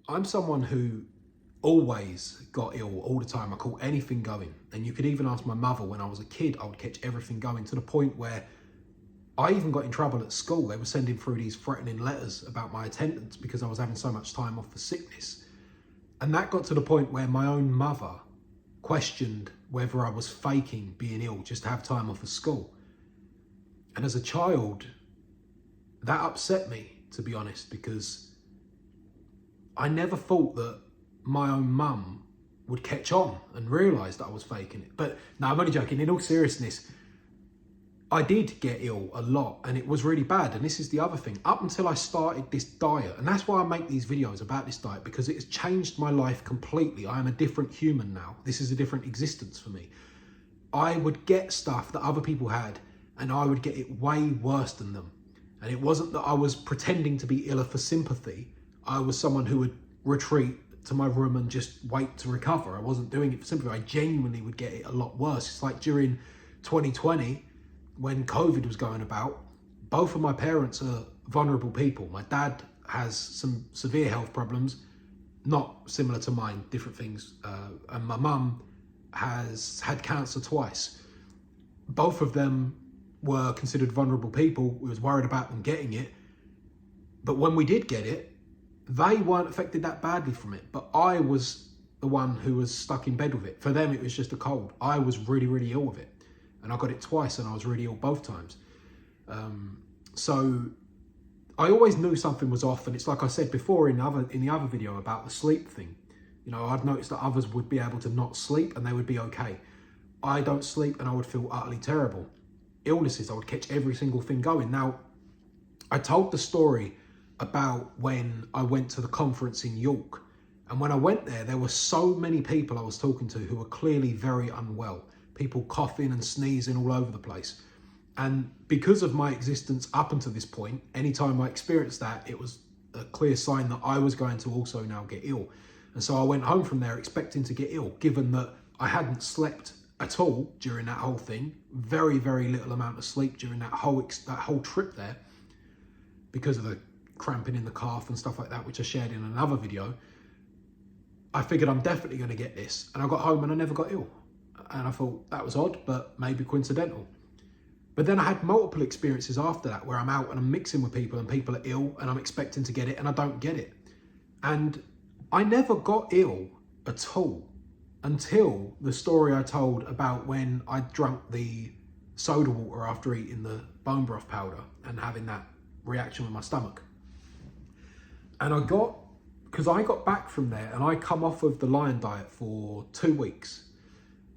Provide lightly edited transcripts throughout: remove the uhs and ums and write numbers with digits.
I'm someone who always got ill all the time. I caught anything going. And you could even ask my mother, when I was a kid, I would catch everything going, to the point where I even got in trouble at school. They were sending through these threatening letters about my attendance because I was having so much time off for sickness. And that got to the point where my own mother questioned whether I was faking being ill just to have time off of school. And as a child, that upset me, to be honest, because I never thought that my own mum would catch on and realise that I was faking it. But no, I'm only joking. In all seriousness, I did get ill a lot and it was really bad. And this is the other thing. Up until I started this diet, and that's why I make these videos about this diet, because it has changed my life completely. I am a different human now. This is a different existence for me. I would get stuff that other people had and I would get it way worse than them. And it wasn't that I was pretending to be ill for sympathy. I was someone who would retreat to my room and just wait to recover. I wasn't doing it for sympathy. I genuinely would get it a lot worse. It's like during 2020, when COVID was going about, both of my parents are vulnerable people. My dad has some severe health problems, not similar to mine, different things. And my mum has had cancer twice. Both of them were considered vulnerable people. We was worried about them getting it. But when we did get it, they weren't affected that badly from it. But I was the one who was stuck in bed with it. For them, it was just a cold. I was really, really ill with it. And I got it twice and I was really ill both times. So I always knew something was off. And it's like I said before in the other video about the sleep thing. You know, I'd noticed that others would be able to not sleep and they would be okay. I don't sleep and I would feel utterly terrible. Illnesses, I would catch every single thing going. Now, I told the story about when I went to the conference in York. And when I went there, there were so many people I was talking to who were clearly very unwell. People coughing and sneezing all over the place. And because of my existence up until this point, anytime I experienced that, it was a clear sign that I was going to also now get ill. And so I went home from there expecting to get ill, given that I hadn't slept at all during that whole thing. Very, very little amount of sleep during that whole trip there, because of the cramping in the calf and stuff like that, which I shared in another video. I figured I'm definitely going to get this. And I got home and I never got ill. And I thought that was odd, but maybe coincidental. But then I had multiple experiences after that where I'm out and I'm mixing with people and people are ill and I'm expecting to get it and I don't get it. And I never got ill at all until the story I told about when I drank the soda water after eating the bone broth powder and having that reaction with my stomach. And because I got back from there and I come off of the Lion diet for 2 weeks.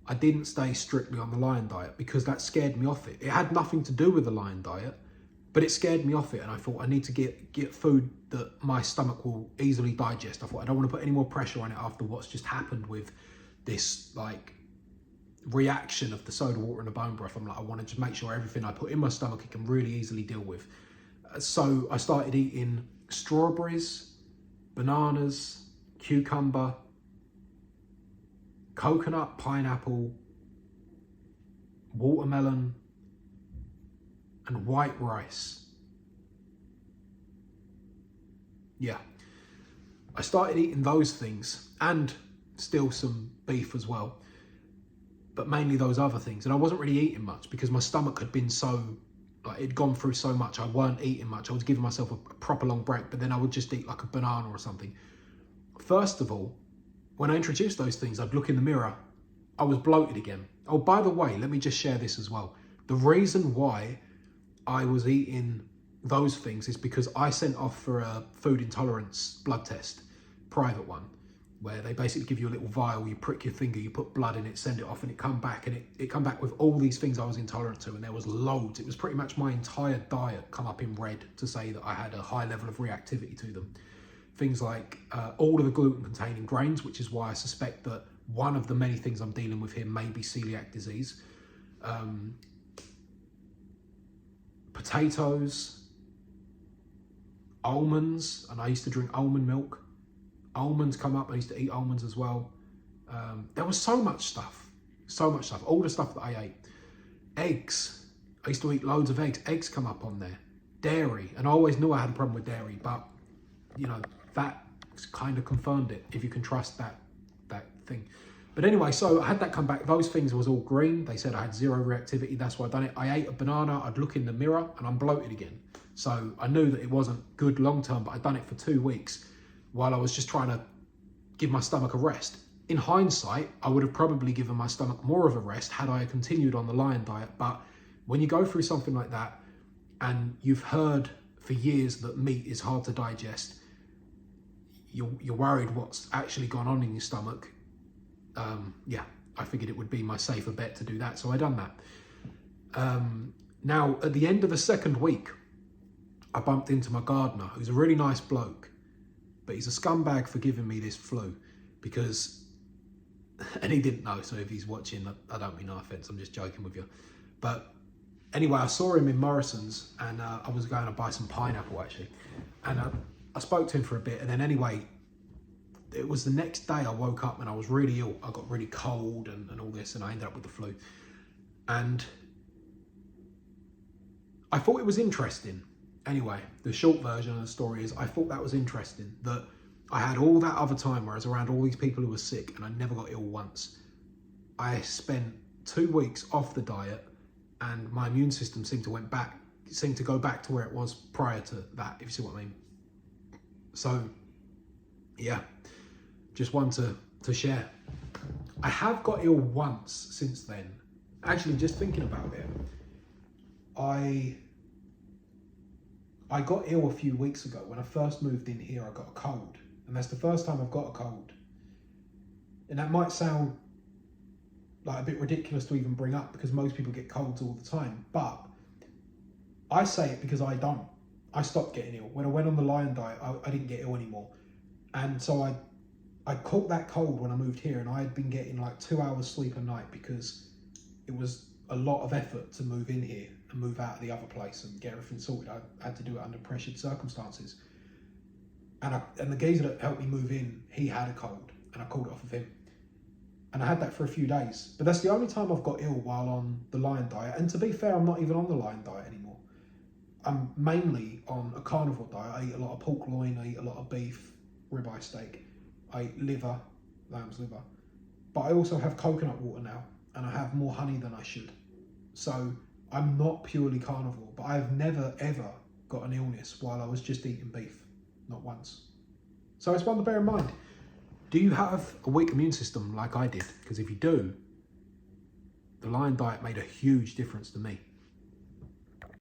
I didn't stay strictly on the Lion diet because that scared me off it. It had nothing to do with the Lion diet, but it scared me off it. And I thought I need to get food that my stomach will easily digest. I thought I don't want to put any more pressure on it after what's just happened with this like reaction of the soda water and the bone broth. I'm like, I want to just make sure everything I put in my stomach, it can really easily deal with. So I started eating strawberries, bananas, cucumber, coconut, pineapple, watermelon, and white rice. Yeah, I started eating those things and still some beef as well, but mainly those other things. And I wasn't really eating much because my stomach had been so, like, it'd gone through so much. I weren't eating much. I was giving myself a proper long break, but then I would just eat like a banana or something. First of all, when I introduced those things, I'd look in the mirror, I was bloated again. Oh, by the way, let me just share this as well. The reason why I was eating those things is because I sent off for a food intolerance blood test, private one, where they basically give you a little vial, you prick your finger, you put blood in it, send it off, and it come back, and it come back with all these things I was intolerant to, and there was loads. It was pretty much my entire diet come up in red to say that I had a high level of reactivity to them. Things like all of the gluten-containing grains, which is why I suspect that one of the many things I'm dealing with here may be celiac disease. Potatoes, almonds, and I used to drink almond milk. Almonds come up, I used to eat almonds as well. There was so much stuff, all the stuff that I ate. Eggs, I used to eat loads of eggs. Eggs come up on there. Dairy, and I always knew I had a problem with dairy, but you know, that kind of confirmed it, if you can trust that thing. But anyway, so I had that come back. Those things was all green. They said I had zero reactivity. That's why I done it. I ate a banana. I'd look in the mirror and I'm bloated again. So I knew that it wasn't good long term, but I'd done it for 2 weeks while I was just trying to give my stomach a rest. In hindsight, I would have probably given my stomach more of a rest had I continued on the lion diet. But when you go through something like that and you've heard for years that meat is hard to digest, you're worried what's actually gone on in your stomach. Yeah, I figured it would be my safer bet to do that. So I done that. Now, at the end of the second week, I bumped into my gardener, who's a really nice bloke, but he's a scumbag for giving me this flu because, and he didn't know, so if he's watching, I don't mean no offense, I'm just joking with you. But anyway, I saw him in Morrison's and I was going to buy some pineapple actually. And I spoke to him for a bit, and then anyway, it was the next day I woke up and I was really ill. I got really cold and all this, and I ended up with the flu. And I thought it was interesting. Anyway, the short version of the story is I thought that was interesting, that I had all that other time where I was around all these people who were sick and I never got ill once. I spent 2 weeks off the diet and my immune system seemed to go back to where it was prior to that, if you see what I mean. So, yeah, just one to share. I have got ill once since then. Actually, just thinking about it, I got ill a few weeks ago. When I first moved in here, I got a cold. And that's the first time I've got a cold. And that might sound like a bit ridiculous to even bring up because most people get colds all the time. But I say it because I don't. I stopped getting ill. When I went on the lion diet, I didn't get ill anymore. And so I caught that cold when I moved here, and I had been getting like 2 hours sleep a night because it was a lot of effort to move in here and move out of the other place and get everything sorted. I had to do it under pressured circumstances. And the geezer that helped me move in, he had a cold, and I called it off of him. And I had that for a few days. But that's the only time I've got ill while on the lion diet. And to be fair, I'm not even on the lion diet anymore. I'm mainly on a carnivore diet. I eat a lot of pork loin, I eat a lot of beef, ribeye steak, I eat liver, lamb's liver. But I also have coconut water now, and I have more honey than I should. So I'm not purely carnivore, but I've never ever got an illness while I was just eating beef. Not once. So it's one to bear in mind. Do you have a weak immune system like I did? Because if you do, the lion diet made a huge difference to me.